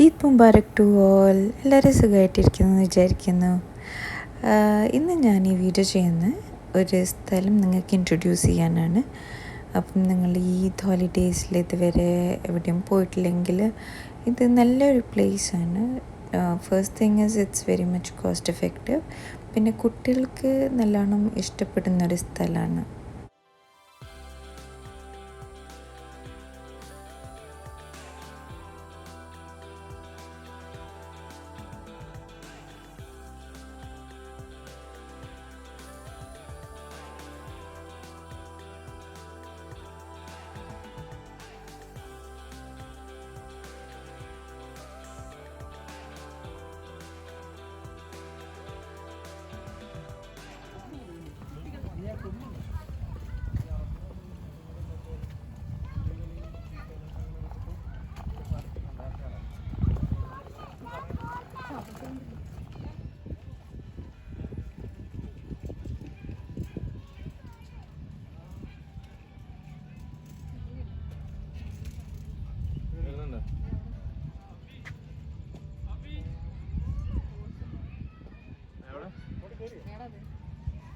Eid Mubarak to all. എല്ലാവരും സുഖമായിട്ടിരിക്കുന്നു എന്ന് വിചാരിക്കുന്നു. ഇന്ന് ഞാൻ ഈ വീഡിയോ ചെയ്യുന്ന ഒരു സ്ഥലം നിങ്ങൾക്ക് ഇൻട്രൊഡ്യൂസ് ചെയ്യാനാണ്. അപ്പം നിങ്ങൾ ഈദ് ഹോളിഡേയ്സിൽ ഇതുവരെ എവിടെയും പോയിട്ടില്ലെങ്കിൽ ഇത് നല്ലൊരു പ്ലേസാണ്. First thing is it's very much cost effective. പിന്നെ കുട്ടികൾക്ക് നല്ലോണം ഇഷ്ടപ്പെടുന്നൊരു സ്ഥലമാണ്.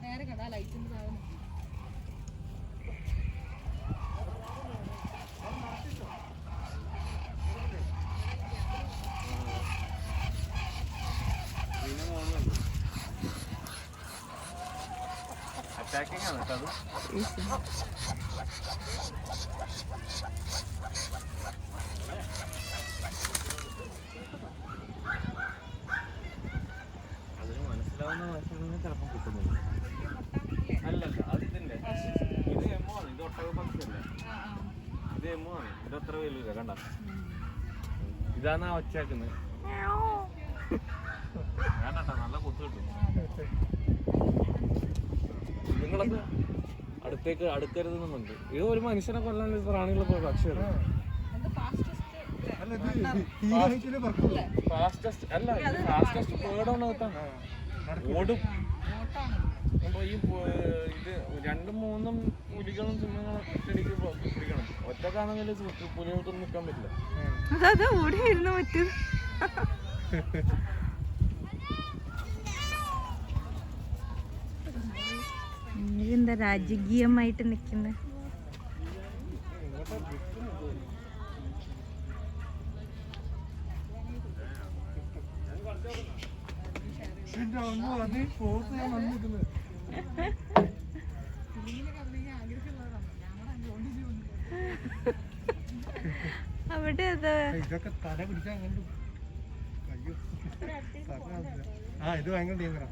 നേരെ കണ്ടാ ലൈറ്റിന്റെ സാധനം അറ്റാക്കിംഗ് ആണ് കേട്ടോ അതിന് മനസ്സിലാവുന്ന ഭാഷകളൊന്നും ചിലപ്പോൾ കിട്ടുന്നില്ല. അല്ലല്ല അത് ഇതിന്റെ ഇത് എമ്മോ ആണ്. ഇത് ഒട്ടക പക്ഷിയല്ല, ഇത് എമ്മോ ആണ്. ഇത് അത്ര വലുത് കണ്ട. ഇതാണ് ആ ഒച്ചയാക്കുന്നത്. വേണ്ടട്ടോ, നല്ല കുത്തു കിട്ടും. നിങ്ങളൊക്കെ അടുത്തേക്ക് അടുക്കരുതെന്നുണ്ട്. ഇത് ഒരു മനുഷ്യനെ കൊല്ലാൻ പ്രാണികളെ പോലെ പക്ഷിയാണ്. ഫാസ്റ്റസ്റ്റ് അല്ല, ഇത് ഫാസ്റ്റസ്റ്റ് ബേർഡാണ് കേട്ടാണ്. ഓടും. അപ്പോൾ ഈ ഇത് 2-3 പുലികളും സിംഹങ്ങളും ഒറ്റയടിക്ക് പിടിക്കണം. ഒറ്റക്കാണെങ്കിൽ പുലികൾക്കൊന്നും നിൽക്കാൻ പറ്റില്ല. ഓടി വരുന്ന പറ്റും. എന്താ രാജകീയമായിട്ട് നിൽക്കുന്നത്? അവിടെ ഇതൊക്കെ തല പിടിച്ചാൽ അങ്ങനെ ഇത് ഭയങ്കര ഡേഞ്ചറാ.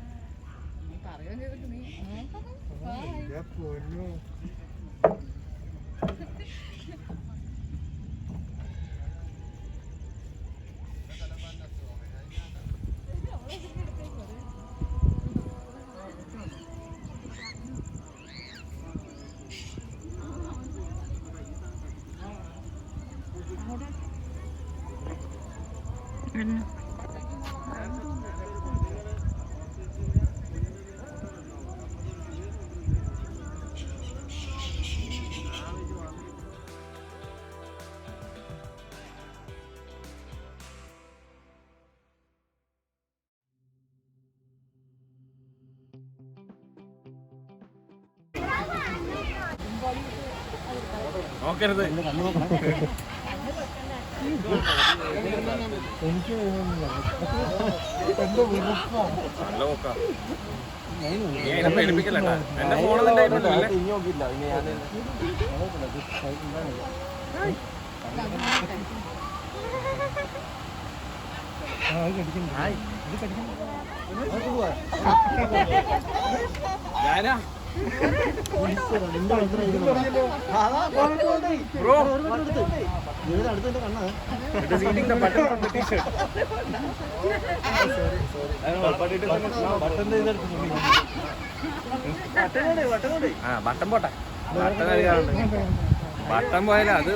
പൊന്നു നോക്കരുത്. എനിക്ക് എന്തോ നല്ല നോക്കാം. പേടിപ്പിക്കല്ലേട്ടാ. എന്റെ ഫോണിൽ ഞാനാ ബട്ടൺ പോട്ടെ. ബട്ടൺ കഴിക്കാറുണ്ട്. ബട്ടൺ പോയാലും അത്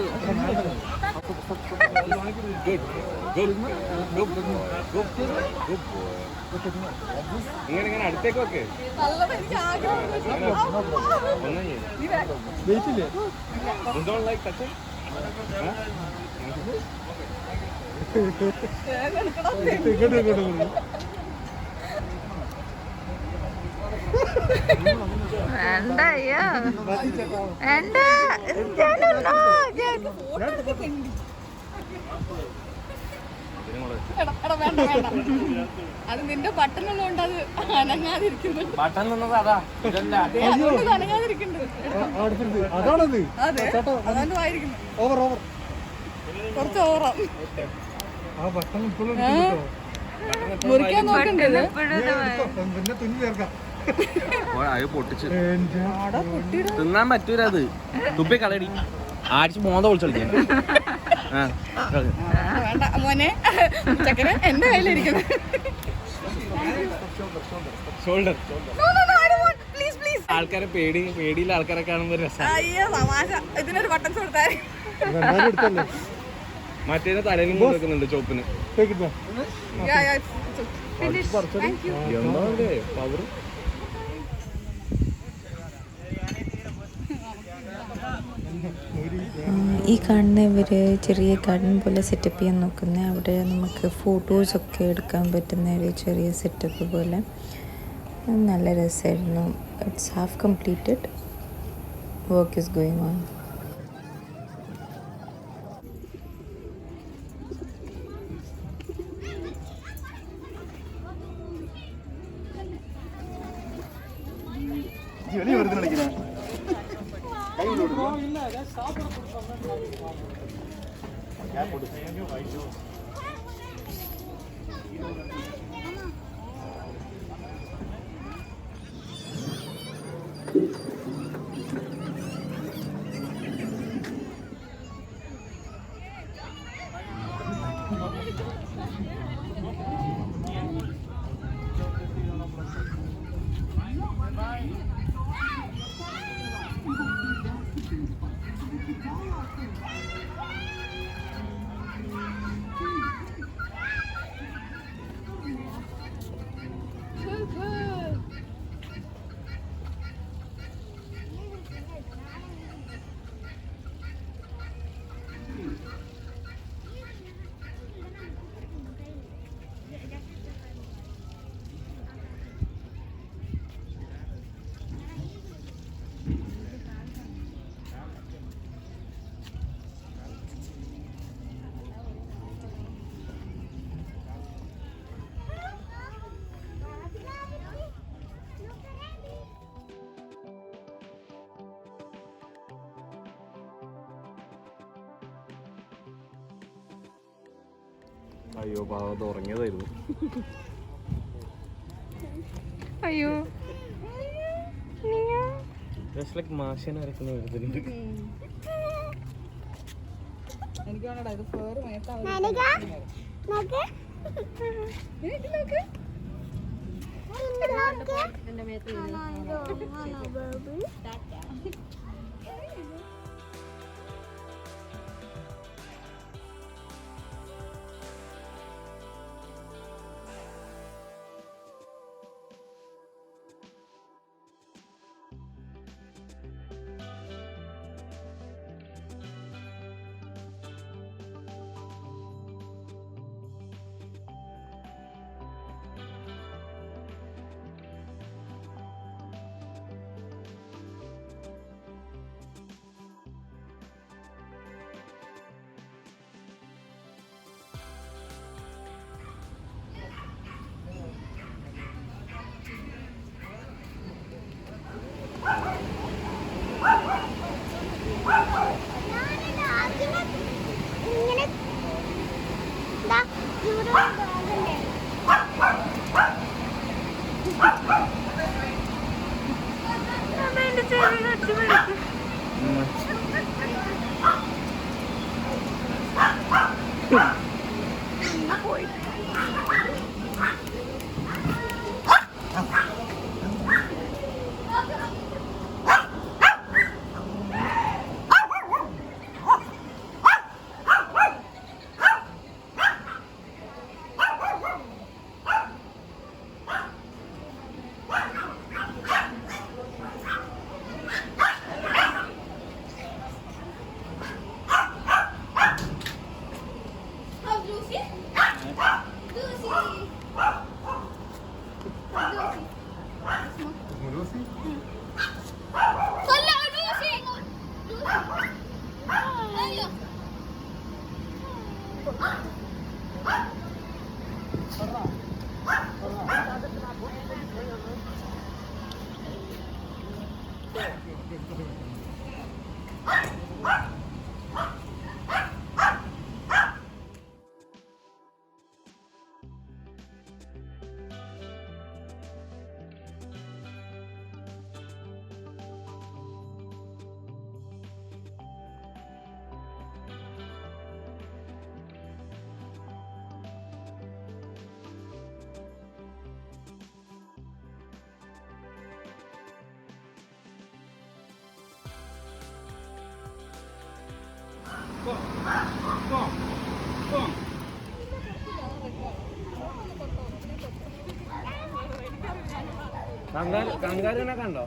ഇങ്ങനെ അടുത്തേക്ക് വെക്ക്. ഇങ്ങോട്ട് ഇങ്ങോട്ട് വേണ്ട അയ്യോ വേണ്ട ഞാനൊന്നോ അത് നിന്റെ ബട്ടൺ ഉള്ളതുകൊണ്ട് അത് അനങ്ങാതിരിക്കുന്നു. ബട്ടൺ നിന്നത് അതാ ഇതല്ല. അതുകൊണ്ട് അനങ്ങാതിരിക്കുന്നുണ്ട്. അതാണത്. അതെ അതുകൊണ്ട് ആയിരിക്കുന്നു. Over over. കുറച്ച് ഓവറാ. ആ ഭക്ഷണം ഇപ്പോഴും മുറിക്കാൻ നോക്കണ്ടത് പിന്നെ തുന്നി ചേർക്കാം. അത് പൊട്ടിച്ച് തിന്നാൻ പറ്റൂല. അത് തുപ്പി കളയടി. ആഴ്ച മോന്ത വിളിച്ചു കളിക്കാൻ. വേണ്ട മോനെ ചക്കന് എന്റെ കയ്യിലിരിക്കുന്നത്. ഷോൾഡർ. ആൾക്കാരെ പേടിയില്ല. ആൾക്കാരെ കാണുമ്പോ രസം. അയ്യോ തമാശ. ഇതിനൊരു ബട്ടൺസ് കൊടുത്താൽ എടുത്തല്ലേ മറ്റേനെ തലയിലും കൊടുക്കുന്നുണ്ട് ചോപ്പിന്. എന്താ പവർ. ഈ കാണുന്ന ഇവർ ചെറിയ ഗാർഡൻ പോലെ സെറ്റപ്പ് ചെയ്യാൻ നോക്കുന്നത്. അവിടെ നമുക്ക് ഫോട്ടോസൊക്കെ എടുക്കാൻ പറ്റുന്ന ഒരു ചെറിയ സെറ്റപ്പ് പോലെ. നല്ല രസമായിരുന്നു. It's half completed. Work is going on. അയ്യോ പാവം ഉറങ്ങിയതായിരുന്നു. അയ്യോ മാഷനെ അരക്കുന്ന വിധത്തിലുണ്ട്. എനിക്ക് വേണടാ ഇത് ഫ്ലോർ മേത്താവും. Lucy? മുലൂസി കങ്കാരുനെ കണ്ടോ?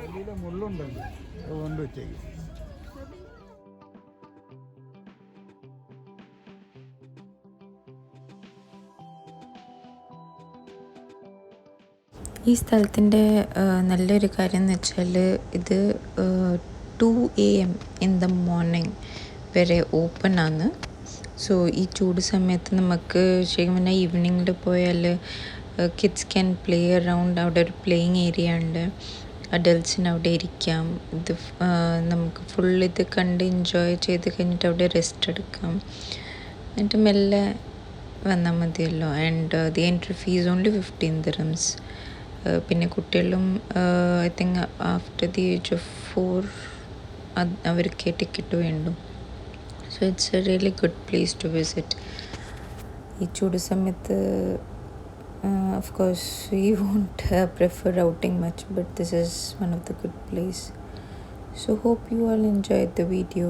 ഇതിലെ മുള്ളുണ്ടല്ലോ അത് കൊണ്ട് വെച്ചേക്ക്. ഈ സ്ഥലത്തിൻ്റെ നല്ലൊരു കാര്യം എന്ന് വെച്ചാൽ ഇത് 2 AM ഇൻ ദ മോർണിംഗ് വരെ ഓപ്പൺ ആണ്. സോ ഈ ചൂട് സമയത്ത് നമുക്ക് ശരിക്കും പറഞ്ഞാൽ ഈവനിങ്ങിൽ പോയാൽ കിഡ്സ് ക്യാൻ പ്ലേ അറൗണ്ട്. അവിടെ ഒരു പ്ലേയിങ് ഏരിയ ഉണ്ട്, അഡൽട്ട്സിന് അവിടെ ഇരിക്കാം. ഇത് നമുക്ക് ഫുൾ ഇത് കണ്ട് എൻജോയ് ചെയ്ത് കഴിഞ്ഞിട്ട് അവിടെ റെസ്റ്റ് എടുക്കാം. എന്നിട്ട് മെല്ലെ വന്നാൽ മതിയല്ലോ. And the entry fees only 15 dirhams. പിന്നെ കുട്ടികളും I think after the age of 4 അവർക്ക് ടിക്കറ്റ് വേണ്ടു. So it's a really good place to visit. ഈ ചൂട് സമയത്ത് of course we won't prefer outing much, but this is one of the good place. So hope you all enjoyed the video.